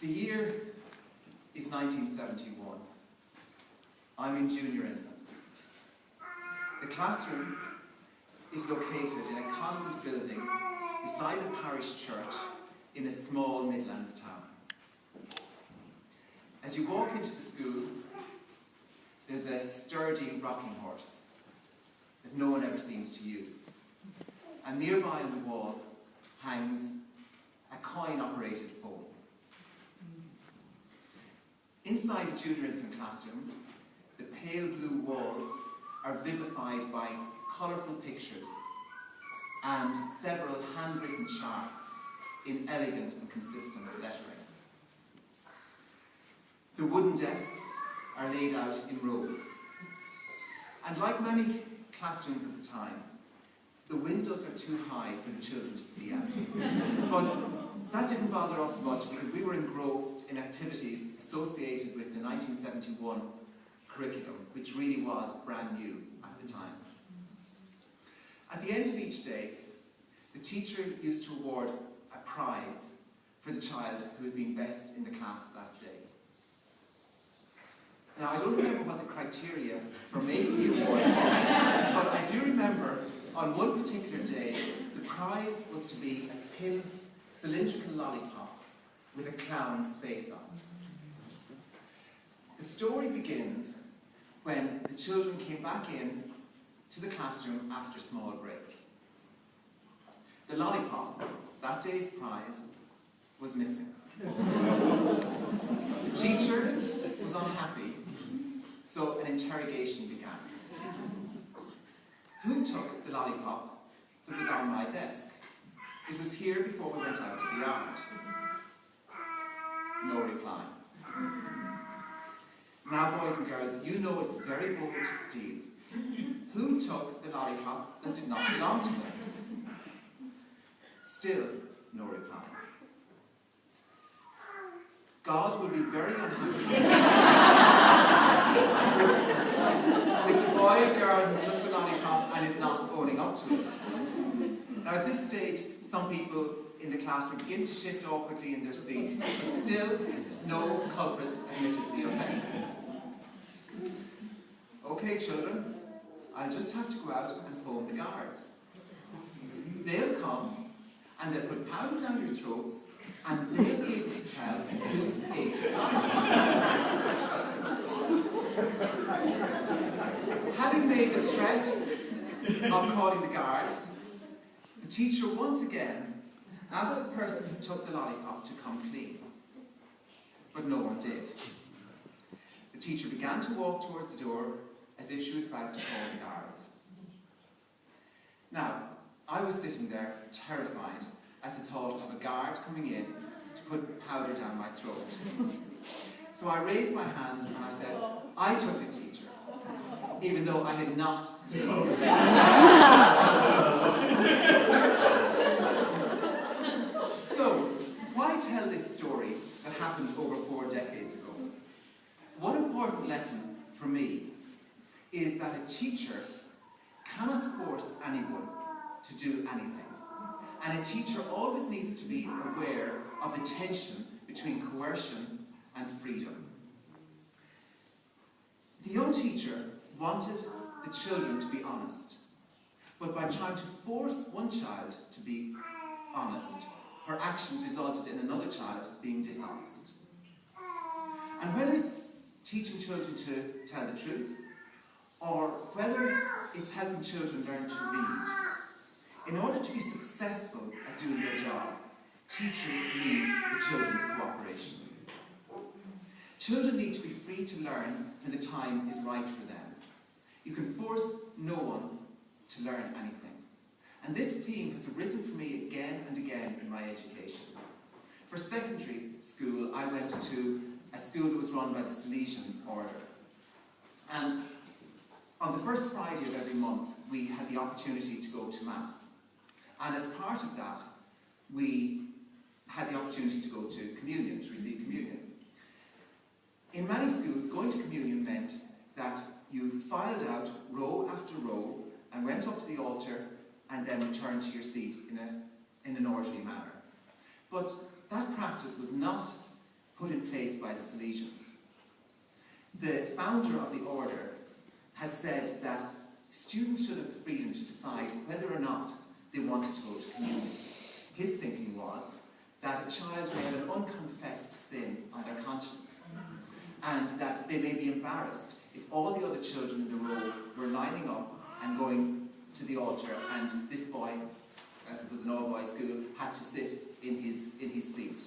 The year is 1971. I'm in junior infants. The classroom is located in a convent building beside the parish church in a small Midlands town. As you walk into the school, there's a sturdy rocking horse that no one ever seems to use. And nearby on the wall hangs a coin-operated phone. Inside the junior infant classroom, the pale blue walls are vivified by colourful pictures and several handwritten charts in elegant and consistent lettering. The wooden desks are laid out in rows. And like many classrooms at the time, the windows are too high for the children to see out. But that didn't bother us much because we were engrossed in activities associated with the 1971 curriculum, which really was brand new at the time. At the end of each day, the teacher used to award a prize for the child who had been best in the class that day. Now, I don't remember what the criteria for making the award was, but I do remember on one particular day, the prize was to be a thin, cylindrical lollipop with a clown's face on it. The story begins when the children came back in to the classroom after small break. The lollipop, that day's prize, was missing. The teacher was unhappy, so an interrogation began. Who took the lollipop that was on my desk? It was here before we went out to the yard. No reply. Now, boys and girls, you know it's very bold to steal. Who took the lollipop that did not belong to them? Still, no reply. God will be very unhappy with the boy or girl who took the lollipop and is not owning up to it. Now, at this stage, some people in the class would begin to shift awkwardly in their seats, but still, no culprit admitted the offence. Okay, children, I'll just have to go out and phone the guards. They'll come, and they'll put powder down your throats, and they'll be able to tell who ate the lollipop. Having made the threat of calling the guards, the teacher once again asked the person who took the lollipop to come clean. But no one did. The teacher began to walk towards the door as if she was about to call the guards. Now, I was sitting there terrified at the thought of a guard coming in to put powder down my throat. So I raised my hand and I said, I took it, teacher, even though I had not taken it. So, why tell this story that happened over 4 decades ago? One important lesson for me is that a teacher cannot force anyone to do anything. And a teacher always needs to be aware of the tension between coercion and freedom. The young teacher wanted the children to be honest, but by trying to force one child to be honest, her actions resulted in another child being dishonest. And whether it's teaching children to tell the truth, or whether it's helping children learn to read, in order to be successful at doing their job, teachers need the children's cooperation. Children need to be free to learn when the time is right for them. You can force no one to learn anything. And this theme has arisen for me again and again in my education. For secondary school, I went to a school that was run by the Salesian order. And on the first Friday of every month, we had the opportunity to go to Mass. And as part of that, we had the opportunity to go to communion, to receive communion. In many schools, going to communion meant that you filed out row after row and went up to the altar and then returned to your seat in an orderly manner. But that practice was not put in place by the Salesians. The founder of the order had said that students should have the freedom to decide whether or not they wanted to go to communion. His thinking was that a child may have an unconfessed sin on their conscience, and that they may be embarrassed if all the other children in the row were lining up and going to the altar, and this boy, as it was an all-boys school, had to sit in his seat.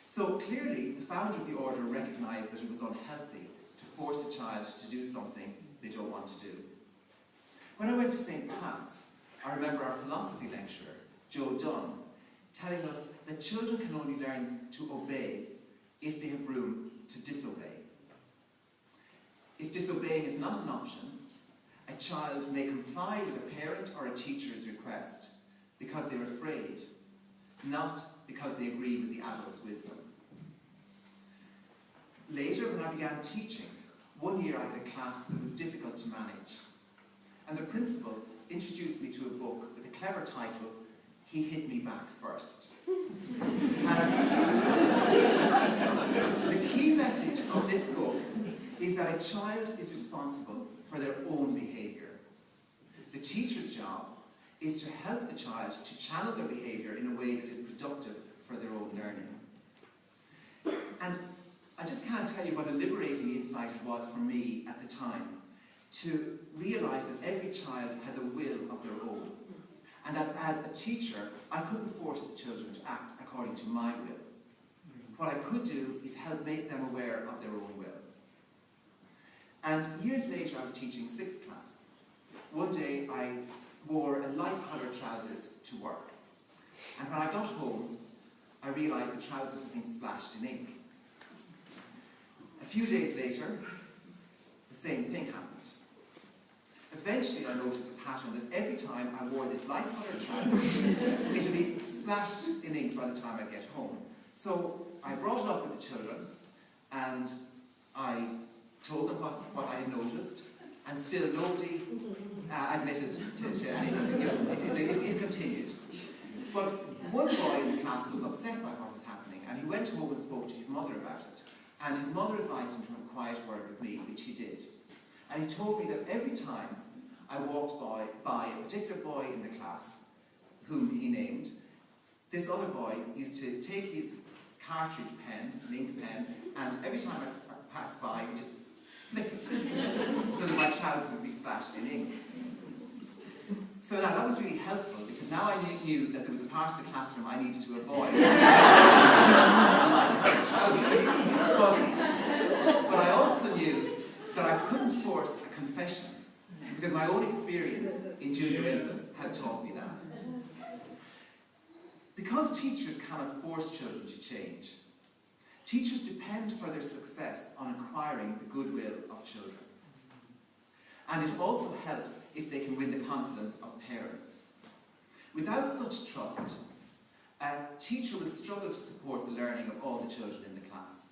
So clearly, the founder of the order recognised that it was unhealthy to force a child to do something they don't want to do. When I went to St. Pat's, I remember our philosophy lecturer, Joe Dunn, telling us that children can only learn to obey if they have room to disobey. If disobeying is not an option, a child may comply with a parent or a teacher's request because they're afraid, not because they agree with the adult's wisdom. Later, when I began teaching, one year I had a class that was difficult to manage, and the principal introduced me to a book with a clever title, He Hit Me Back First. The key message of this book is that a child is responsible for their own behaviour. The teacher's job is to help the child to channel their behaviour in a way that is productive for their own learning. And I just can't tell you what a liberating insight it was for me at the time to realise that every child has a will of their own, and that as a teacher I couldn't force the children to act according to my will. What I could do is help make them aware of their own will. And years later I was teaching 6th class. One day I wore a light-coloured trousers to work, and when I got home I realised the trousers had been splashed in ink. A few days later, the same thing happened. Eventually I noticed a pattern that every time I wore this light-coloured trouser, it would be splashed in ink by the time I get home. So I brought it up with the children, and I told them what I had noticed, and still nobody admitted to anything. It continued. But one boy in the class was upset by what was happening, and he went home and spoke to his mother about it. And his mother advised him to have a quiet word with me, which he did. And he told me that every time I walked by a particular boy in the class, whom he named, this other boy used to take his cartridge pen, an ink pen, and every time I passed by, he'd just flick it, so that my trousers would be splashed in ink. So now that was really helpful, because now I knew that there was a part of the classroom I needed to avoid. But I also knew that I couldn't force a confession, because my own experience in junior infants had taught me that. Because teachers cannot force children to change, teachers depend for their success on acquiring the goodwill of children. And it also helps if they can win the confidence of parents. Without such trust, a teacher will struggle to support the learning of all the children in the class.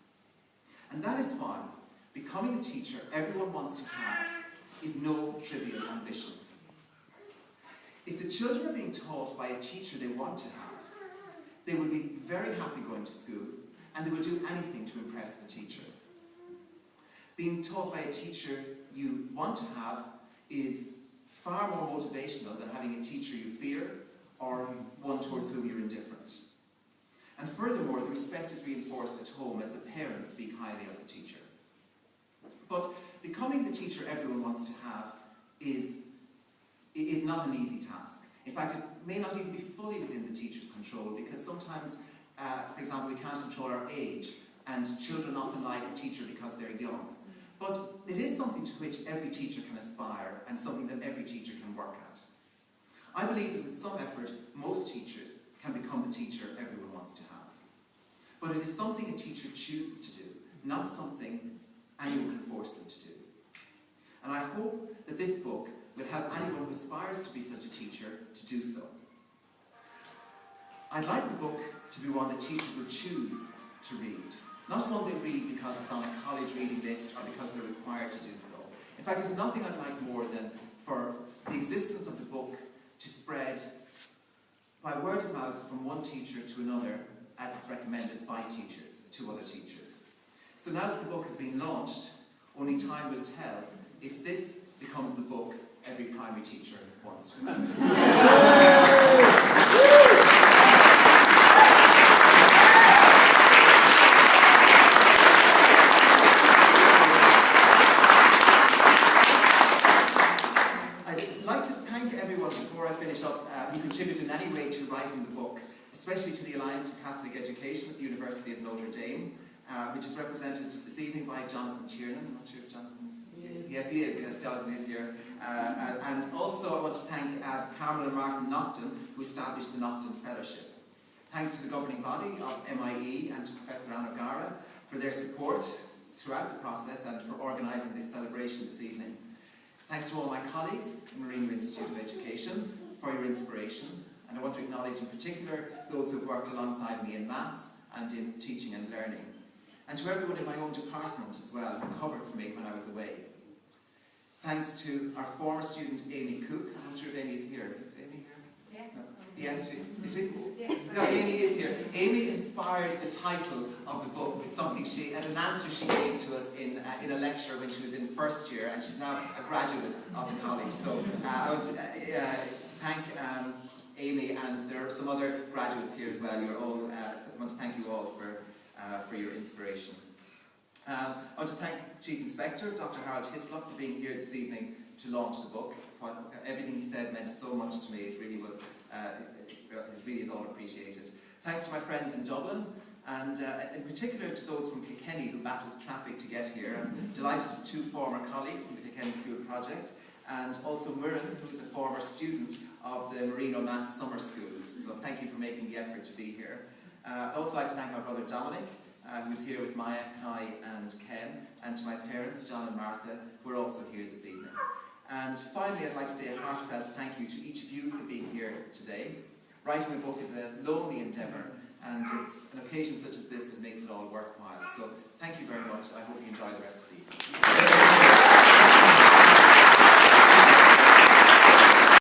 And that is why becoming the teacher everyone wants to have is no trivial ambition. If the children are being taught by a teacher they want to have, they will be very happy going to school, and they will do anything to impress the teacher. Being taught by a teacher you want to have is far more motivational than having a teacher you fear or one towards whom you're indifferent. And furthermore, the respect is reinforced at home as the parents speak highly of the teacher. But becoming the teacher everyone wants to have is not an easy task. In fact, it may not even be fully within the teacher's control, because sometimes, for example, we can't control our age, and children often like a teacher because they're young. But it is something to which every teacher can aspire, and something that every teacher can work at. I believe that with some effort, most teachers can become the teacher everyone wants to have. But it is something a teacher chooses to do, not something anyone can force them to do. And I hope that this book will help anyone who aspires to be such a teacher to do so. I'd like the book to be one that teachers will choose to read. Not one they read because it's on a college reading list or because they're required to do so. In fact, there's nothing I'd like more than for the existence of the book to spread by word of mouth from one teacher to another as it's recommended by teachers to other teachers. So now that the book has been launched, only time will tell if this becomes the book every primary teacher wants to read. I'd like to thank everyone, before I finish up, who contributed in any way to writing the book, especially to the Alliance for Catholic Education at the University of Notre Dame, which is represented this evening by Jonathan Tiernan. I'm not sure if Jonathan's here. Yes, he is. Yes, Jonathan is here. And also I want to thank Carmel and Martin Nocton, who established the Nocton Fellowship. Thanks to the governing body of MIE and to Professor Anne O'Gara for their support throughout the process and for organising this celebration this evening. Thanks to all my colleagues in Marino Institute of Education for your inspiration. And I want to acknowledge in particular those who have worked alongside me in maths and in teaching and learning. And to everyone in my own department as well, who covered for me when I was away. Thanks to our former student Amy Cook. I'm not sure if Amy is here. Is Amy here? Yeah. No. Yes, is she? Yeah. No, Amy is here. Amy inspired the title of the book with something an answer she gave to us in a lecture when she was in first year, and she's now a graduate of the college. So I want to thank Amy, and there are some other graduates here as well. You're all, I want to thank you all for your inspiration. I want to thank Chief Inspector, Dr. Harold Hislop, for being here this evening to launch the book. Everything he said meant so much to me. It really was, it really is all appreciated. Thanks to my friends in Dublin, and in particular to those from Kilkenny who battled traffic to get here. I'm delighted with two former colleagues from the Kilkenny School Project, and also Muireann, who is a former student of the Marino Maths Summer School. So thank you for making the effort to be here. I'd also like to thank my brother Dominic, who's here with Maya, Kai and Ken, and to my parents, John and Martha, who are also here this evening. And finally, I'd like to say a heartfelt thank you to each of you for being here today. Writing a book is a lonely endeavour, and it's an occasion such as this that makes it all worthwhile. So thank you very much. I hope you enjoy the rest of the evening.